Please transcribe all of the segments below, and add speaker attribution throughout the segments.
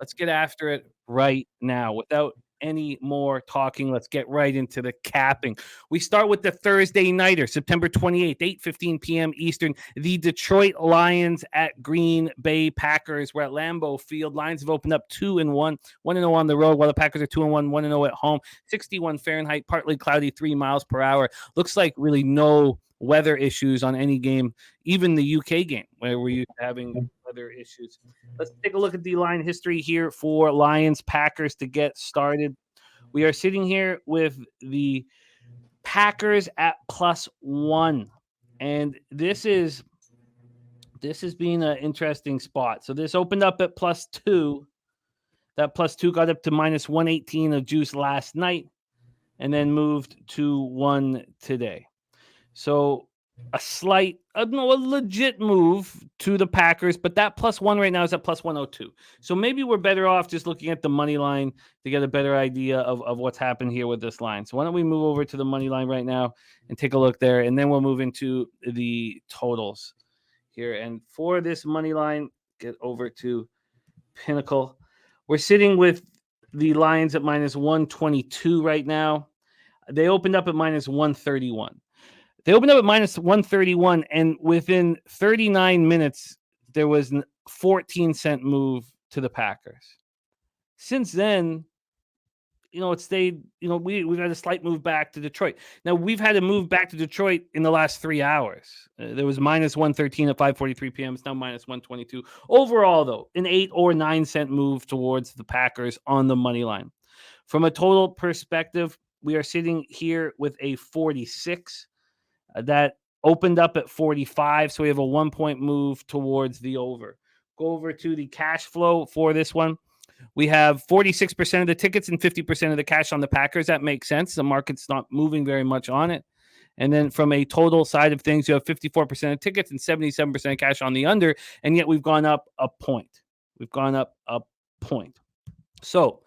Speaker 1: Let's get after it right now. Without any more talking, let's get right into the capping. We start with the Thursday nighter, September 28th, 8:15 p.m. Eastern. The Detroit Lions at Green Bay Packers. We're at Lambeau Field. Lions have opened up 2-1, 1-0 on the road, while the Packers are 2-1, 1-0 at home. 61 Fahrenheit, partly cloudy, 3 miles per hour. Looks like really no weather issues on any game, even the UK game, where we're used to having weather issues. Let's take a look at the line history here for Lions Packers to get started. We are sitting here with the Packers at +1. And this has been an interesting spot. So this opened up at +2. That +2 got up to -118 of juice last night and then moved to 1 today. So a legit move to the Packers, but that +1 right now is at +102. So maybe we're better off just looking at the money line to get a better idea of what's happened here with this line. So why don't we move over to the money line right now and take a look there, and then we'll move into the totals here. And for this money line, get over to Pinnacle. We're sitting with the Lions at -122 right now. They opened up at -131. They opened up at -131, and within 39 minutes, there was a 14-cent move to the Packers. Since then, it stayed, we've had a slight move back to Detroit. Now, we've had a move back to Detroit in the last 3 hours. There was -113 at 5:43 p.m. It's now -122. Overall, though, an 8 or 9 cent move towards the Packers on the money line. From a total perspective, we are sitting here with a 46. That opened up at 45, so we have a 1-point move towards the over. Go over to the cash flow for this one. We have 46% of the tickets and 50% of the cash on the Packers. That makes sense. The market's not moving very much on it. And then from a total side of things, you have 54% of tickets and 77% of cash on the under, and yet we've gone up a point. We've gone up a point. So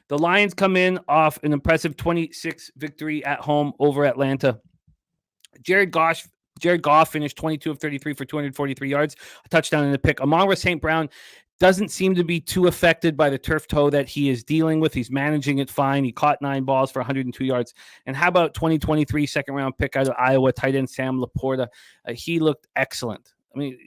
Speaker 1: the Lions come in off an impressive 26 victory at home over Atlanta. Jared Goff finished 22 of 33 for 243 yards, a touchdown and a pick. Amon-Ra St. Brown doesn't seem to be too affected by the turf toe that he is dealing with. He's managing it fine. He caught 9 balls for 102 yards. And how about 2023 second-round pick out of Iowa, tight end Sam Laporta? He looked excellent. I mean,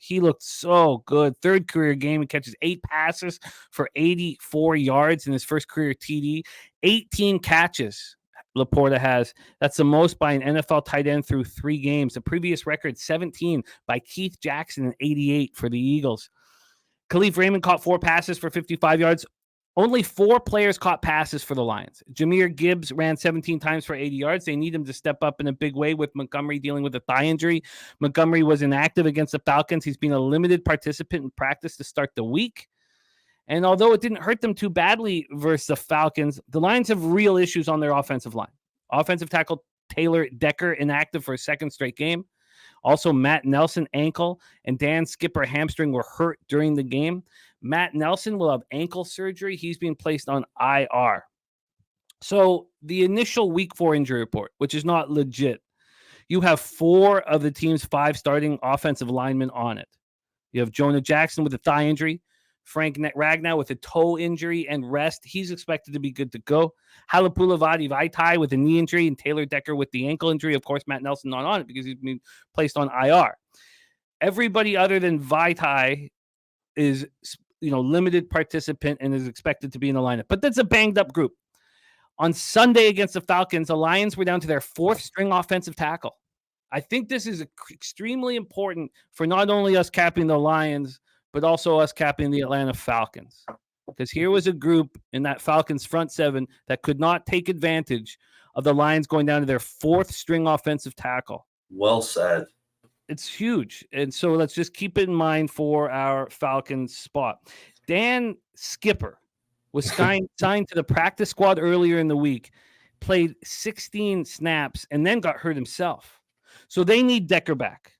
Speaker 1: he looked so good. Third career game, he catches 8 passes for 84 yards in his first career TD. 18 catches Laporta has. That's the most by an NFL tight end through 3 games. The previous record, 17 by Keith Jackson and 88 for the Eagles. Khalif Raymond caught 4 passes for 55 yards. Only 4 players caught passes for the Lions. Jahmyr Gibbs ran 17 times for 80 yards. They need him to step up in a big way with Montgomery dealing with a thigh injury. Montgomery was inactive against the Falcons. He's been a limited participant in practice to start the week. And although it didn't hurt them too badly versus the Falcons, the Lions have real issues on their offensive line. Offensive tackle Taylor Decker inactive for a second straight game. Also, Matt Nelson ankle and Dan Skipper hamstring were hurt during the game. Matt Nelson will have ankle surgery. He's being placed on IR. So the initial week 4 injury report, which is not legit, you have 4 of the team's 5 starting offensive linemen on it. You have Jonah Jackson with a thigh injury, Frank Ragnow with a toe injury and rest. He's expected to be good to go. Halapula Vaitai with a knee injury and Taylor Decker with the ankle injury. Of course, Matt Nelson not on it because he's been placed on IR. Everybody other than Vaitai is, limited participant and is expected to be in the lineup. But that's a banged up group. On Sunday against the Falcons, the Lions were down to their 4th string offensive tackle. I think this is extremely important for not only us capping the Lions, but also us capping the Atlanta Falcons. Because here was a group in that Falcons front 7 that could not take advantage of the Lions going down to their 4th string offensive tackle.
Speaker 2: Well said.
Speaker 1: It's huge. And so let's just keep it in mind for our Falcons spot. Dan Skipper was signed to the practice squad earlier in the week, played 16 snaps, and then got hurt himself. So they need Decker back.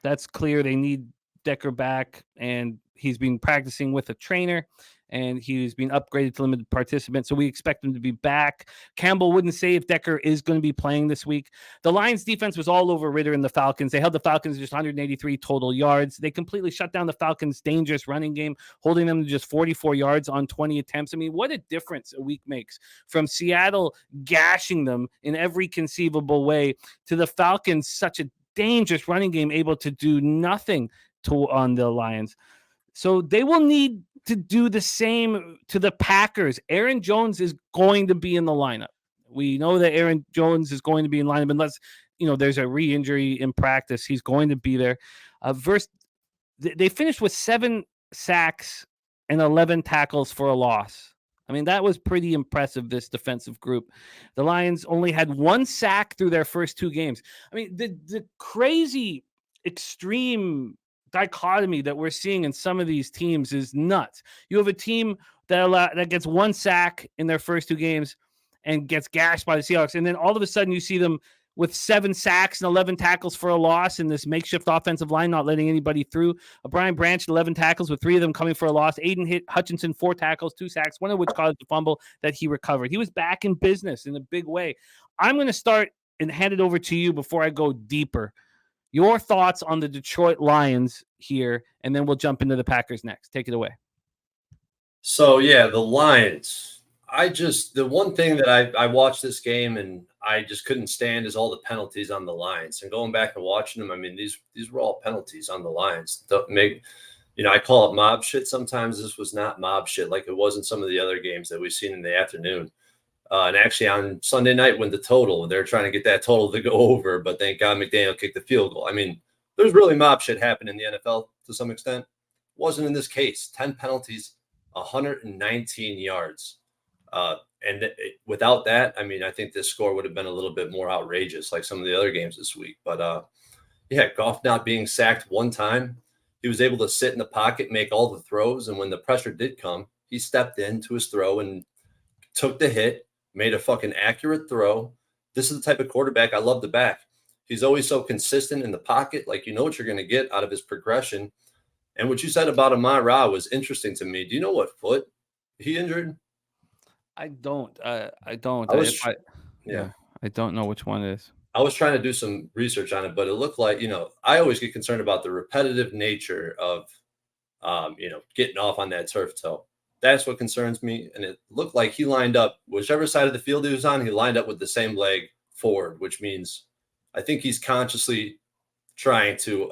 Speaker 1: That's clear. They need Decker back, and he's been practicing with a trainer, and he's been upgraded to limited participant, so we expect him to be back. Campbell wouldn't say if Decker is going to be playing this week. The Lions defense was all over Ridder and the Falcons. They held the Falcons to just 183 total yards. They completely shut down the Falcons' dangerous running game, holding them to just 44 yards on 20 attempts. I mean, what a difference a week makes from Seattle gashing them in every conceivable way to the Falcons, such a dangerous running game, able to do nothing on the Lions. So they will need to do the same to the Packers. Aaron Jones is going to be in the lineup. We know that Aaron Jones is going to be in lineup unless, there's a re-injury in practice. He's going to be there. They finished with 7 sacks and 11 tackles for a loss. I mean, that was pretty impressive, this defensive group. The Lions only had 1 sack through their first 2 games. I mean, the crazy extreme dichotomy that we're seeing in some of these teams is nuts. You have a team that gets 1 sack in their first 2 games and gets gashed by the Seahawks, and then all of a sudden you see them with 7 sacks and 11 tackles for a loss in this makeshift offensive line, not letting anybody through. Brian Branch, 11 tackles with 3 of them coming for a loss. Aiden Hutchinson, 4 tackles, 2 sacks, one of which caused a fumble that he recovered. He was back in business in a big way. I'm going to start and hand it over to you before I go deeper. Your thoughts on the Detroit Lions here, and then we'll jump into the Packers next. Take it away.
Speaker 2: So, yeah, the Lions. The one thing that I watched this game and I just couldn't stand is all the penalties on the Lions. And going back and watching them, I mean, these were all penalties on the Lions. I call it mob shit sometimes. This was not mob shit like it was in some of the other games that we've seen in the afternoon. And actually on Sunday night when they're trying to get that total to go over, but thank God McDaniel kicked the field goal. I mean, there's really mob shit happening in the NFL to some extent. Wasn't in this case. 10 penalties, 119 yards. Without that, I mean, I think this score would have been a little bit more outrageous, like some of the other games this week. But Goff not being sacked 1 time, he was able to sit in the pocket, make all the throws, and when the pressure did come, he stepped into his throw and took the hit, made a fucking accurate throw. This is the type of quarterback I love to back. He's always so consistent in the pocket, like you know what you're going to get out of his progression. And what you said about Amon Ra was interesting to me. Do you know what foot he injured?
Speaker 1: I don't. I don't know which one it is.
Speaker 2: I was trying to do some research on it, but it looked like, I always get concerned about the repetitive nature of, getting off on that turf toe. That's what concerns me. And it looked like he lined up, whichever side of the field he was on, he lined up with the same leg forward, which means I think he's consciously trying to,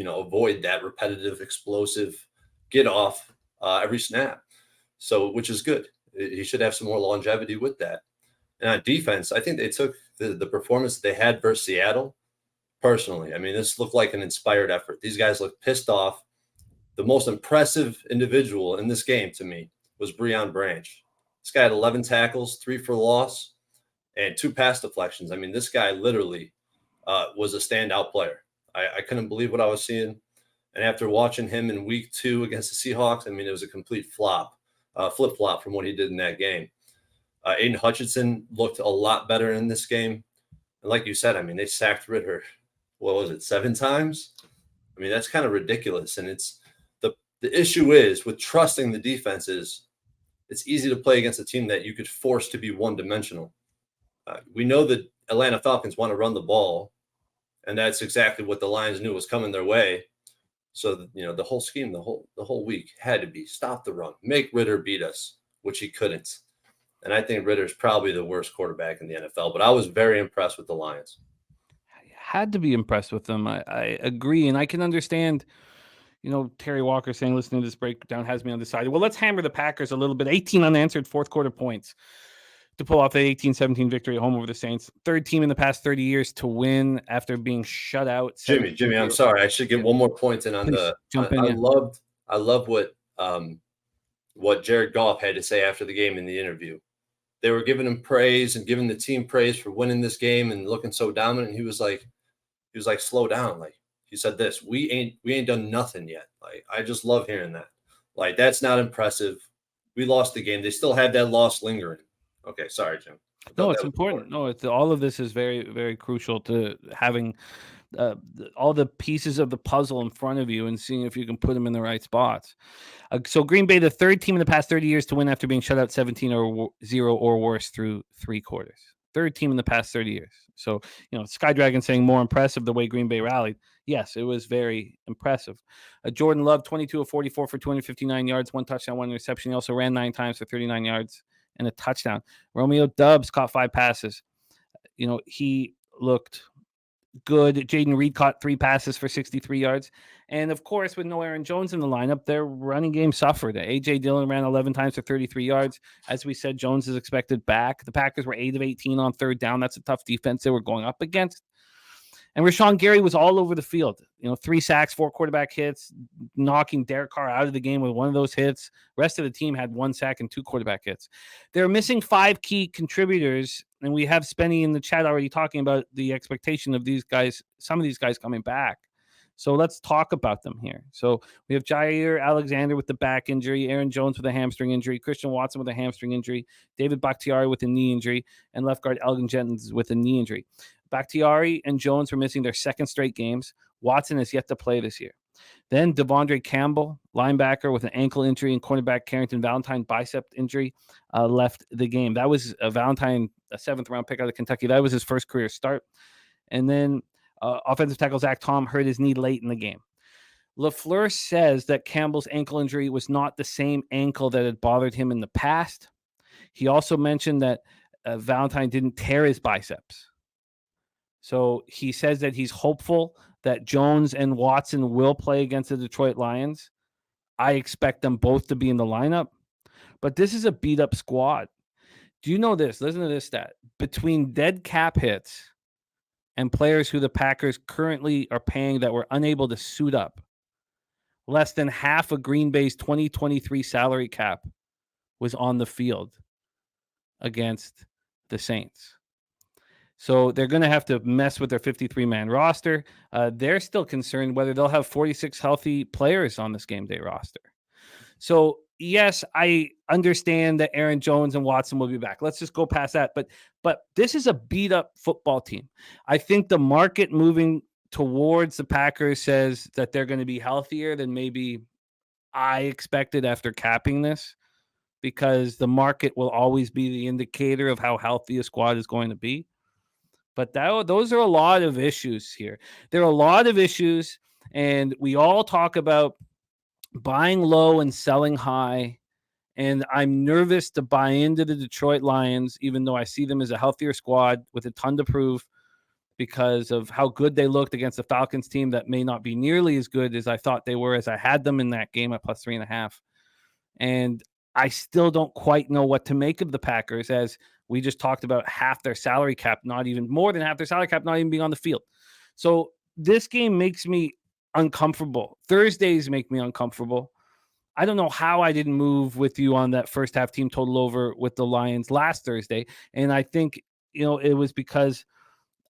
Speaker 2: avoid that repetitive, explosive get off every snap. So, which is good. He should have some more longevity with that. And on defense, I think they took the performance that they had versus Seattle personally. I mean, this looked like an inspired effort. These guys looked pissed off. The most impressive individual in this game to me was Breon Branch. This guy had 11 tackles, 3 for loss, and 2 pass deflections. I mean, this guy literally was a standout player. I couldn't believe what I was seeing. And after watching him in week 2 against the Seahawks, I mean, it was a complete flip-flop from what he did in that game. Aiden Hutchinson looked a lot better in this game. And like you said, I mean, they sacked Ridder, 7 times? I mean, that's kind of ridiculous. And it's the issue is with trusting the defenses, it's easy to play against a team that you could force to be one-dimensional. We know that Atlanta Falcons want to run the ball, and that's exactly what the Lions knew was coming their way. So, the whole scheme, the whole week had to be stop the run, make Ridder beat us, which he couldn't. And I think Ridder's probably the worst quarterback in the NFL, but I was very impressed with the Lions.
Speaker 1: Had to be impressed with them. I agree. And I can understand, Terry Walker saying, listening to this breakdown has me undecided. Well, let's hammer the Packers a little bit. 18 unanswered fourth quarter points to pull off the 18-17 victory at home over the Saints. 3rd team in the past 30 years to win after being shut out.
Speaker 2: Jimmy, I'm sorry. I should get one more point in on I loved what Jared Goff had to say after the game in the interview. They were giving him praise and giving the team praise for winning this game and looking so dominant. And he was like, slow down. Like he said this, we ain't done nothing yet. Like, I just love hearing that. Like, that's not impressive. We lost the game. They still had that loss lingering. Okay. Sorry, Jim.
Speaker 1: No, it's important. No, all of this is very, very crucial to having all the pieces of the puzzle in front of you and seeing if you can put them in the right spots. So Green Bay, the third team in the past 30 years to win after being shut out 17-0 or worse through 3 quarters. Third team in the past 30 years. So, Sky Dragon saying more impressive the way Green Bay rallied. Yes, it was very impressive. Jordan Love, 22 of 44 for 259 yards, 1 touchdown, 1 interception. He also ran 9 times for 39 yards and a touchdown. Romeo Doubs caught 5 passes. He looked good. Jaden Reed caught 3 passes for 63 yards. And of course, with no Aaron Jones in the lineup, their running game suffered. A.J. Dillon ran 11 times for 33 yards. As we said, Jones is expected back. The Packers were 8 of 18 on third down. That's a tough defense they were going up against. And Rashawn Gary was all over the field. 3 sacks, 4 quarterback hits, knocking Derek Carr out of the game with one of those hits. Rest of the team had 1 sack and 2 quarterback hits. They're missing 5 key contributors, and we have Spenny in the chat already talking about the expectation of these guys, some of these guys coming back. So let's talk about them here. So we have Jair Alexander with the back injury, Aaron Jones with a hamstring injury, Christian Watson with a hamstring injury, David Bakhtiari with a knee injury, and left guard Elgin Jenkins with a knee injury. Bakhtiari and Jones were missing their second straight games. Watson is yet to play this year. Then Devondre Campbell, linebacker with an ankle injury, and cornerback Carrington Valentine bicep injury left the game. That was Valentine, a 7th-round pick out of Kentucky. That was his first career start. And then offensive tackle Zach Tom hurt his knee late in the game. LaFleur says that Campbell's ankle injury was not the same ankle that had bothered him in the past. He also mentioned that Valentine didn't tear his biceps. So he says that he's hopeful that Jones and Watson will play against the Detroit Lions. I expect them both to be in the lineup. But this is a beat-up squad. Do you know this? Listen to this stat. Between dead cap hits and players who the Packers currently are paying that were unable to suit up, less than half of Green Bay's 2023 salary cap was on the field against the Saints. So they're going to have to mess with their 53-man roster. They're still concerned whether they'll have 46 healthy players on this game day roster. So, yes, I understand that Aaron Jones and Watson will be back. Let's just go past that. But this is a beat-up football team. I think the market moving towards the Packers says that they're going to be healthier than maybe I expected after capping this, because the market will always be the indicator of how healthy a squad is going to be. But those are a lot of issues here. There are a lot of issues, and we all talk about buying low and selling high. And I'm nervous to buy into the Detroit Lions, even though I see them as a healthier squad with a ton to prove because of how good they looked against the Falcons team that may not be nearly as good as I thought they were, as I had them in that game at +3.5. And I still don't quite know what to make of the Packers, as we just talked about half their salary cap, not even more than half their salary cap, not even being on the field. So this game makes me uncomfortable. Thursdays make me uncomfortable. I don't know how I didn't move with you on that first half team total over with the Lions last Thursday. And I think, it was because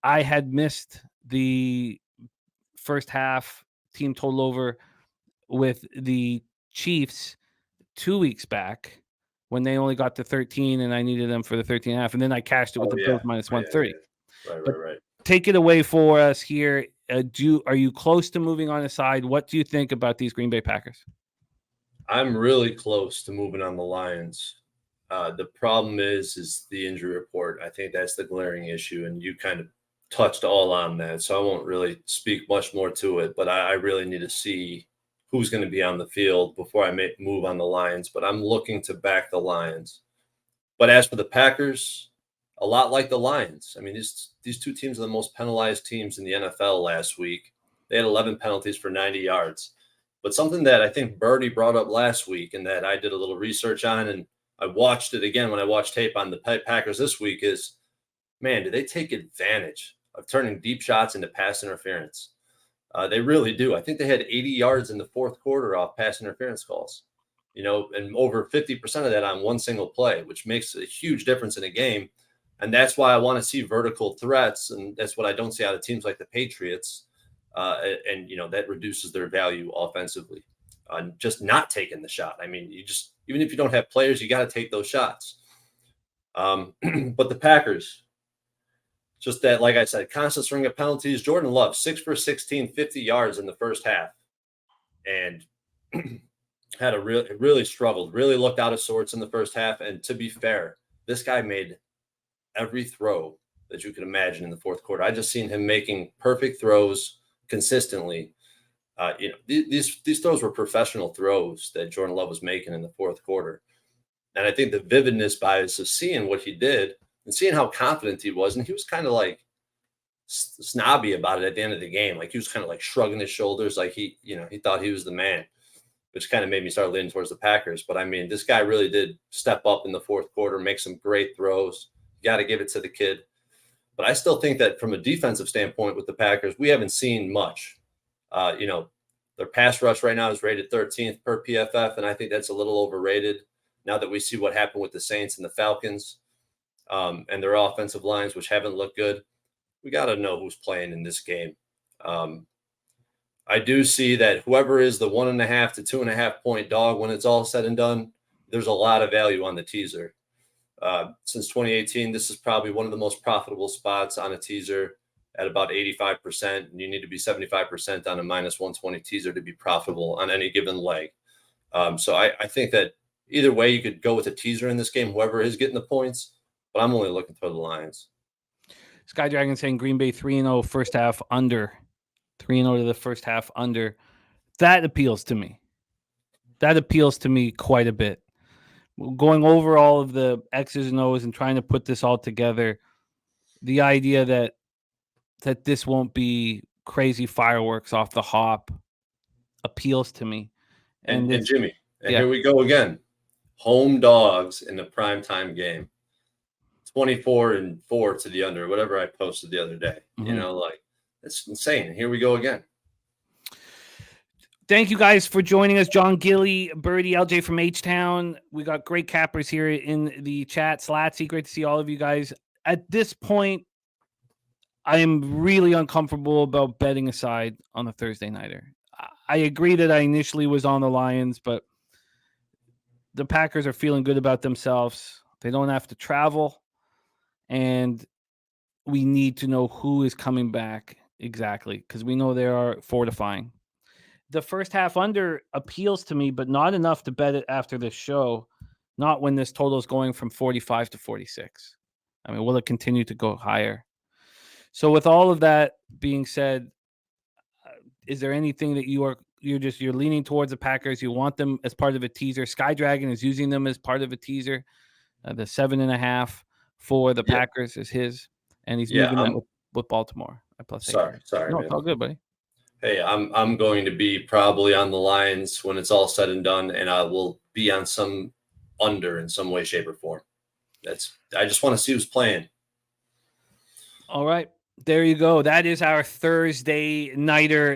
Speaker 1: I had missed the first half team total over with the Chiefs 2 weeks back when they only got to 13 and I needed them for the 13.5. And then I cashed it with the Bills minus 130.
Speaker 2: Right.
Speaker 1: Take it away for us here. Are you close to moving on the side? What do you think about these Green Bay Packers?
Speaker 2: I'm really close to moving on the Lions. The problem is the injury report. I think that's the glaring issue, and you kind of touched all on that, so I won't really speak much more to it. But I really need to see who's going to be on the field before I move on the Lions. But I'm looking to back the Lions. But as for the Packers, a lot like the Lions. I mean, these two teams are the most penalized teams in the NFL last week. They had 11 penalties for 90 yards. But something that I think Birdie brought up last week and that I did a little research on, and I watched it again when I watched tape on the Packers this week, is, man, do they take advantage of turning deep shots into pass interference? They really do. I think they had 80 yards in the fourth quarter off pass interference calls, and over 50% of that on one single play, which makes a huge difference in a game. And that's why I want to see vertical threats. And that's what I don't see out of teams like the Patriots. And that reduces their value offensively on just not taking the shot. I mean, even if you don't have players, you got to take those shots. But the Packers, just that, like I said, constant string of penalties. Jordan Love, 6 for 16, 50 yards in the first half. And had really struggled, really looked out of sorts in the first half. And to be fair, this guy made every throw that you could imagine in the fourth quarter. I just seen him making perfect throws consistently. These throws were professional throws that Jordan Love was making in the fourth quarter. And I think the vividness bias of seeing what he did and seeing how confident he was, and he was kind of like snobby about it at the end of the game. Like he was kind of like shrugging his shoulders, like he thought he was the man, which kind of made me start leaning towards the Packers. But I mean, this guy really did step up in the fourth quarter, make some great throws. You got to give it to the kid. But I still think that from a defensive standpoint with the Packers, we haven't seen much. Their pass rush right now is rated 13th per PFF, and I think that's a little overrated now that we see what happened with the Saints and the Falcons and their offensive lines, which haven't looked good. We got to know who's playing in this game. I do see that whoever is the 1.5 to 2.5 point dog, when it's all said and done, there's a lot of value on the teaser. Since 2018, this is probably one of the most profitable spots on a teaser at about 85%. And you need to be 75% on a minus 120 teaser to be profitable on any given leg. So I think that either way, you could go with a teaser in this game, whoever is getting the points, but I'm only looking for the Lions.
Speaker 1: Sky Dragon saying Green Bay 3-0 first half under. 3-0 to the first half under. That appeals to me. That appeals to me quite a bit. Going over all of the X's and O's and trying to put this all together, the idea that this won't be crazy fireworks off the hop appeals to me.
Speaker 2: And Jimmy, here we go again. Home dogs in the primetime game. 24-4 to the under, whatever I posted the other day. Mm-hmm. It's insane. Here we go again.
Speaker 1: Thank you guys for joining us. John Gilly, Birdie, LJ from H-Town. We got great cappers here in the chat. Slatsy, great to see all of you guys. At this point, I am really uncomfortable about betting aside on the Thursday nighter. I agree that I initially was on the Lions, but the Packers are feeling good about themselves. They don't have to travel, and we need to know who is coming back exactly because we know they are fortifying. The first half under appeals to me, but not enough to bet it after this show, not when this total is going from 45 to 46. I mean, will it continue to go higher? So with all of that being said, is there anything that you're leaning towards the Packers? You want them as part of a teaser? Sky Dragon is using them as part of a teaser. The 7.5 for the Packers is his, and he's moving them with Baltimore.
Speaker 2: Sorry,
Speaker 1: no, it's all good, buddy.
Speaker 2: Hey, I'm going to be probably on the Lions when it's all said and done, and I will be on some under in some way, shape, or form. I just want to see who's playing.
Speaker 1: All right. There you go. That is our Thursday nighter.